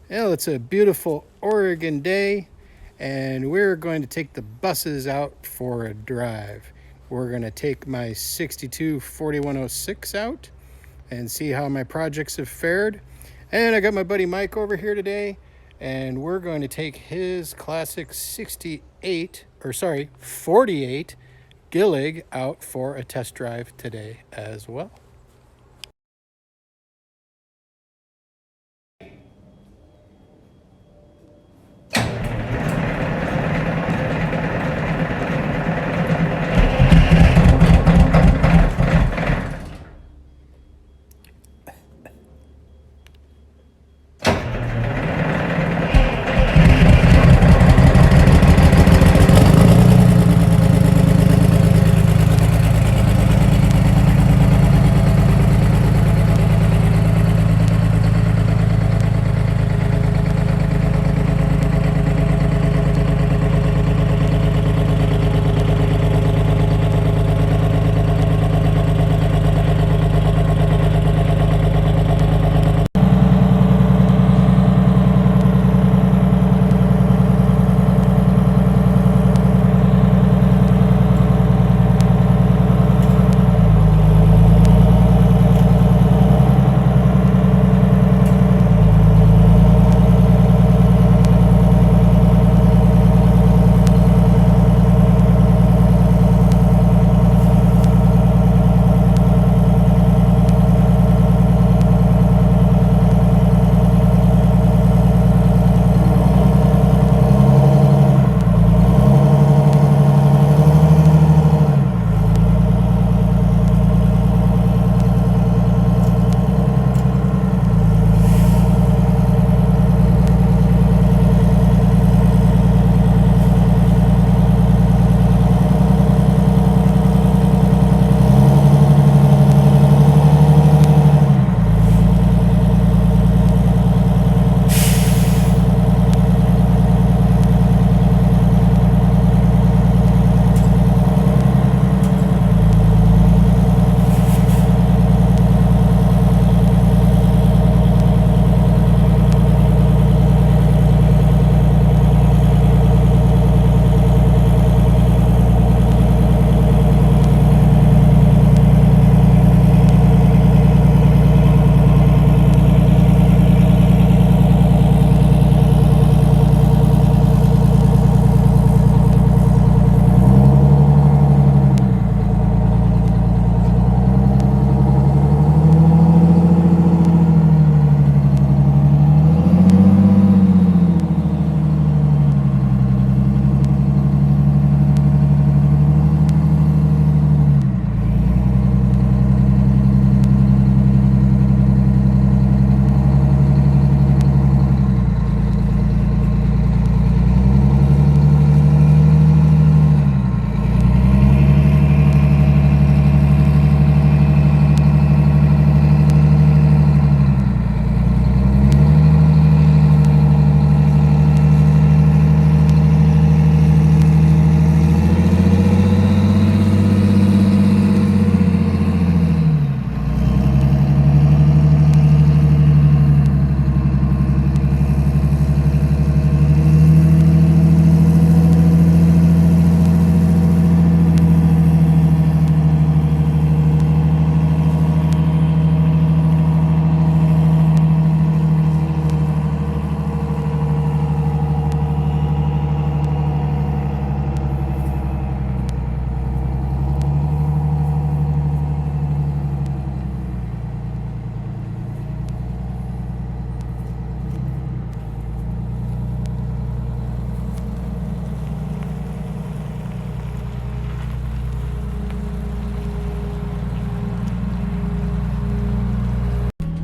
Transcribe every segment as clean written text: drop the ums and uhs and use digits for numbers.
Well, it's a beautiful Oregon day, and we're going to take the buses out for a drive. We're going to take my 62 4106 out and see how my projects have fared. And I got my buddy Mike over here today, and we're going to take his classic 48 Gillig out for a test drive today as well.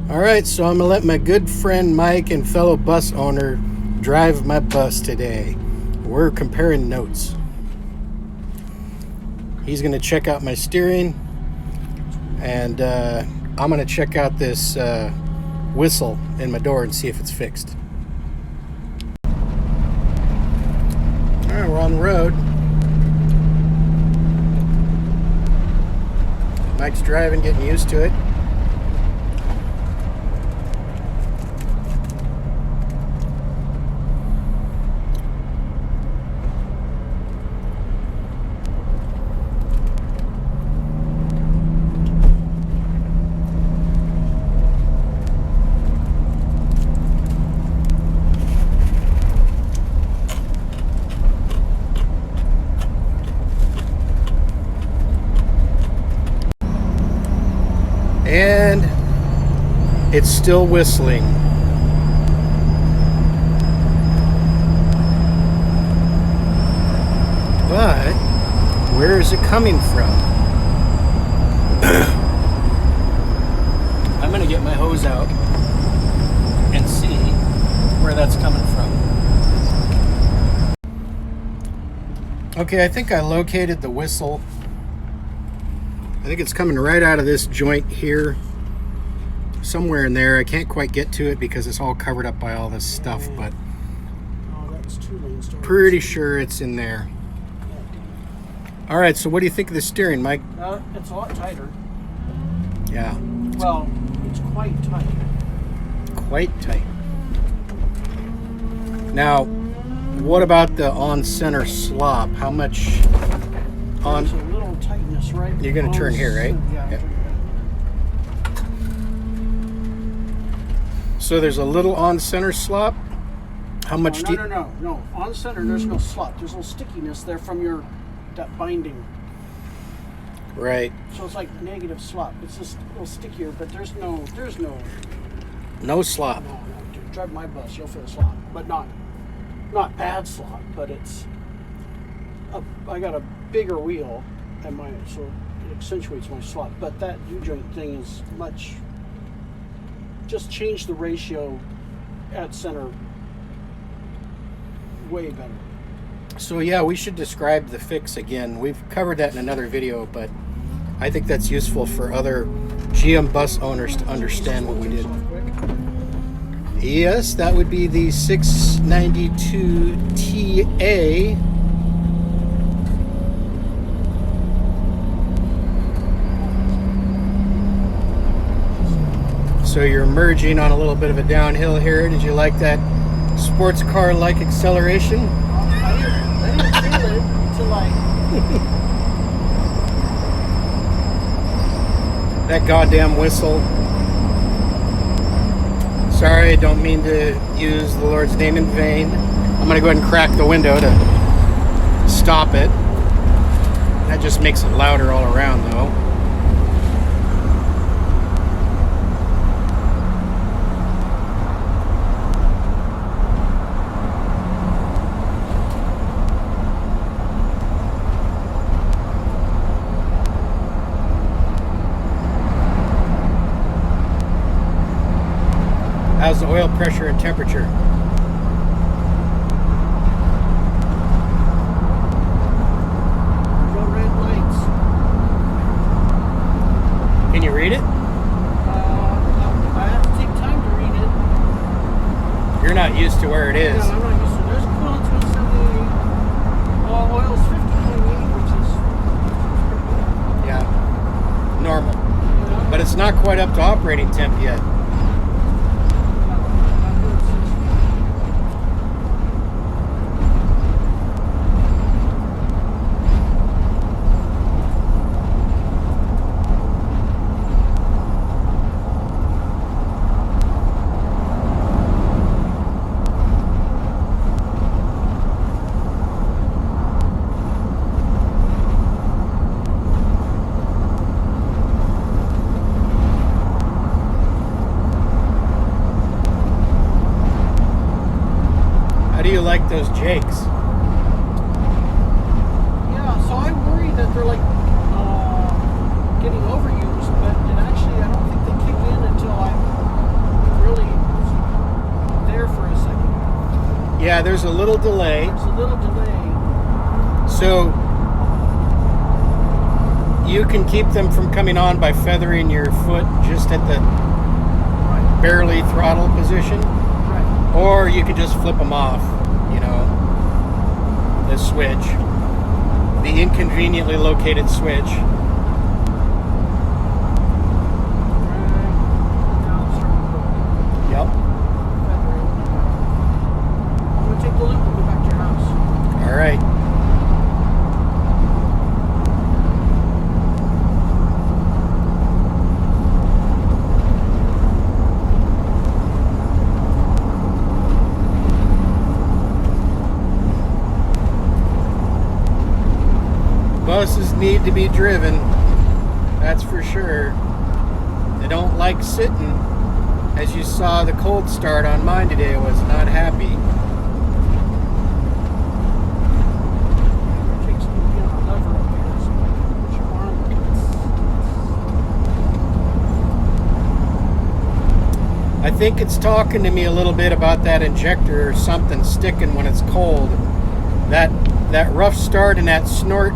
All right, so I'm gonna let my good friend Mike and fellow bus owner drive my bus today. We're comparing notes. He's gonna check out my steering, and I'm gonna check out this whistle in my door and see if it's fixed. All right, we're on the road. Mike's driving, getting used to it. It's still whistling. But where is it coming from? I'm gonna get my hose out and see where that's coming from. Okay, I think I located the whistle. I think it's coming right out of this joint here. Somewhere in there. I can't quite get to it because it's all covered up by all this stuff, but pretty sure it's in there. All right, so what do you think of the steering, Mike? It's a lot tighter. Yeah. Well, it's quite tight. Quite tight. Now, what about the on-center slop? How much on? There's a little tightness right. You're going to turn here, right? Yeah. Yep. So there's a little on-center slop. How much do you... No. On center, there's no slop. There's a little stickiness there from that binding. Right. So it's like negative slop. It's just a little stickier, but there's no. No slop. No. Dude, drive my bus, you'll feel slop, but not bad slop. But it's. I got a bigger wheel, so it accentuates my slop. But that U-joint thing is much. Just change the ratio at center. Way better. So yeah, we should describe the fix again. We've covered that in another video, but I think that's useful for other GM bus owners to understand what we did. Yes, that would be the 692 TA. So you're merging on a little bit of a downhill here. Did you like that sports car-like acceleration? I didn't feel it until that goddamn whistle. Sorry, I don't mean to use the Lord's name in vain. I'm gonna go ahead and crack the window to stop it. That just makes it louder all around though. How's the oil pressure and temperature? no red lights. Can you read it? I have to take time to read it. You're not used to where it is. Yeah, I'm not used to it. There's coolant 278. Oil's 50.8, which is Yeah, normal. yeah. But it's not quite up to operating temp yet. How do you like those Jakes? Yeah, so I worry that they're like getting overused, but I don't think they kick in until I'm really there for a second. Yeah, there's a little delay. There's a little delay. So you can keep them from coming on by feathering your foot just at the Right. barely throttle position, Right. or you could just flip them off, the switch, the inconveniently located switch. Yep. I'm going to take the loop and go back to your house. All right. Buses need to be driven, that's for sure. They don't like sitting. As you saw, the cold start on mine today was not happy. Takes me to get a lever up here, so I can push your arm. I think it's talking to me a little bit about that injector or something sticking when it's cold. That rough start and that snort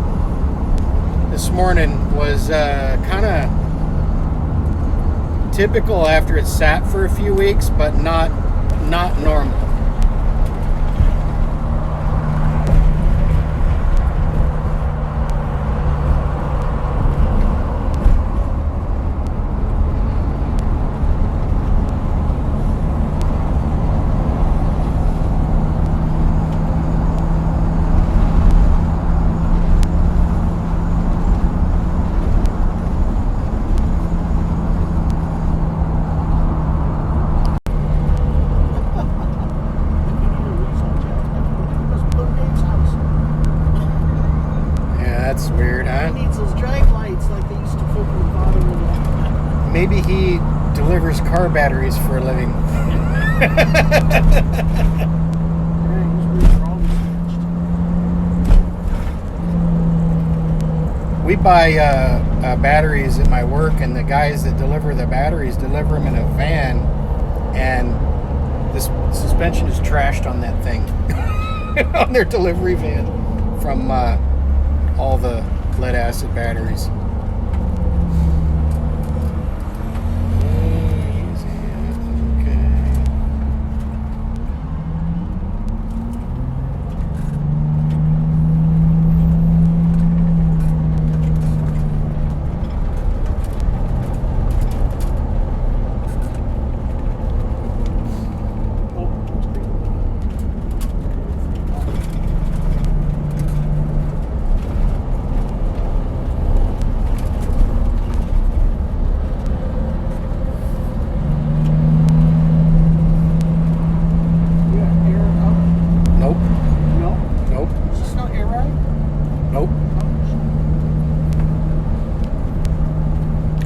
this morning was kind of typical after it sat for a few weeks, but not normal. That's weird, huh? He needs those drag lights like they used to put in the bottom of the... Maybe he delivers car batteries for a living. Yeah, his wheels are always matched. We buy batteries at my work, and the guys that deliver the batteries deliver them in a van, and the suspension is trashed on that thing, on their delivery van, from all the lead acid batteries.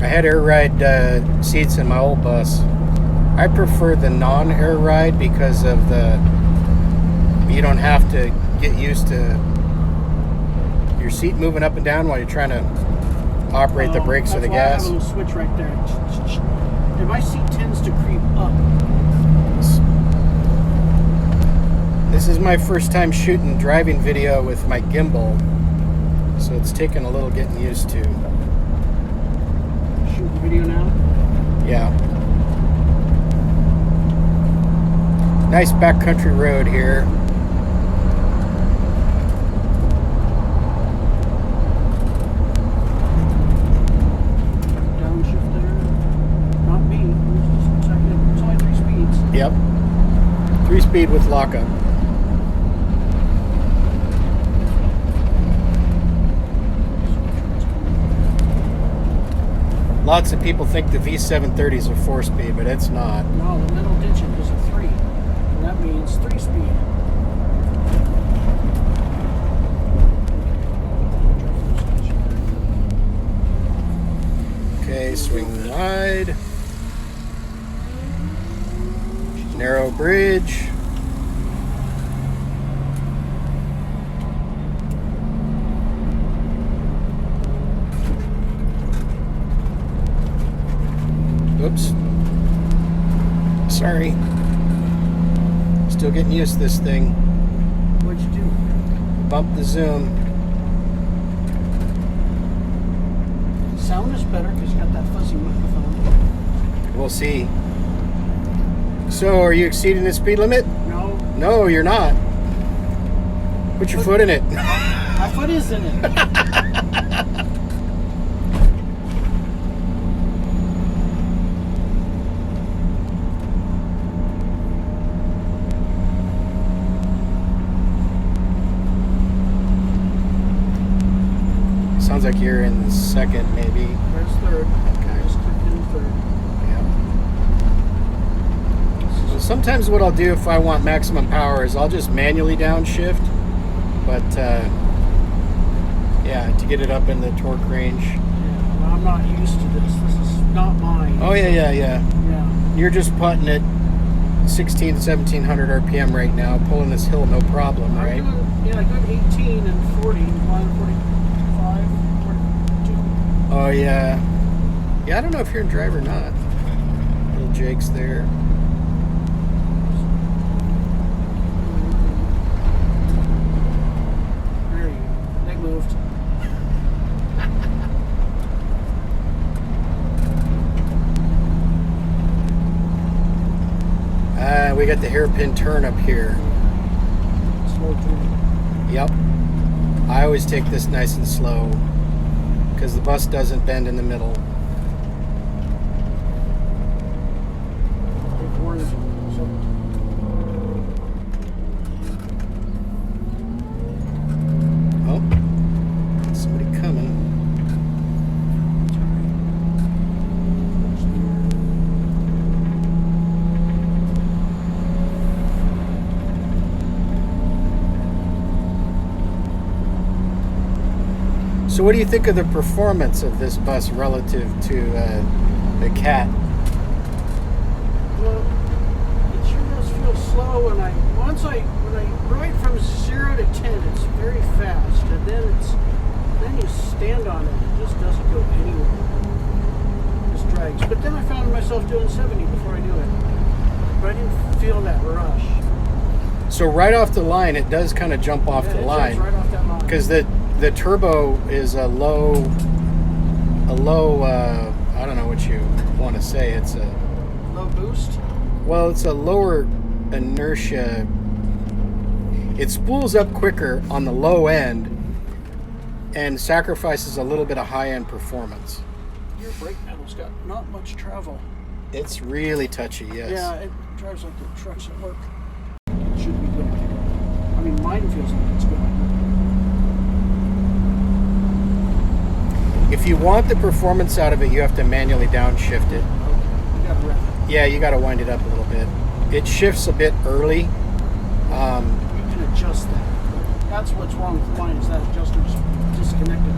I had air ride seats in my old bus. I prefer the non-air ride because of you don't have to get used to your seat moving up and down while you're trying to operate the brakes or the gas. I have a little switch right there. And my seat tends to creep up. This is my first time shooting driving video with my gimbal, so it's taken a little getting used to. Shooting video now? Yeah. Nice backcountry road here. Downshift there. Not me. It's only 3 speeds. Yep. 3-speed with lockup. Lots of people think the V730 is a 4-speed, but it's not. No, the middle digit is a 3. And that means 3-speed. Okay, swing wide. Narrow bridge. Oops. Sorry. Still getting used to this thing. What'd you do? Bump the zoom. Sound is better because you got that fuzzy microphone. We'll see. So, are you exceeding the speed limit? No. No, you're not. Put your foot in it. My foot is in it. Sounds like you're in second, maybe. There's third. Okay. Just clicked in third. Yeah. So sometimes what I'll do if I want maximum power is I'll just manually downshift. But yeah, to get it up in the torque range. Yeah, well, I'm not used to this. This is not mine. Oh yeah. Yeah. you're just putting it 16 to 1700 RPM right now, pulling this hill no problem, right? I'm doing 18 and 40, 45, 42. Oh yeah. Yeah, I don't know if you're in drive or not. Little Jake's there. There you go. They moved. We got the hairpin turn up here. Slow turn. Yep. I always take this nice and slow because the bus doesn't bend in the middle. Oh, somebody coming. So what do you think of the performance of this bus relative to the Cat? Well, it sure does feel slow, and when I ride from 0 to 10, it's very fast, and then you stand on it, it just doesn't go anywhere. It just drags. But then I found myself doing 70 before I do it, but I didn't feel that rush. So right off the line, it does kind of jump off the It line, jumps right off that line. because the turbo is a low. I don't know what you want to say. It's a Low boost. well, it's a lower inertia. It spools up quicker on the low end and sacrifices a little bit of high-end performance. Your brake pedal's got not much travel. It's really touchy, yes. Yeah, it drives like the trucks at work. It should be good. I mean, mine feels like it's good. If you want the performance out of it, you have to manually downshift it. Okay, you got to rev it. Yeah, you got to wind it up a little bit. It shifts a bit early. You can adjust that. That's what's wrong with mine, is that adjuster's disconnected.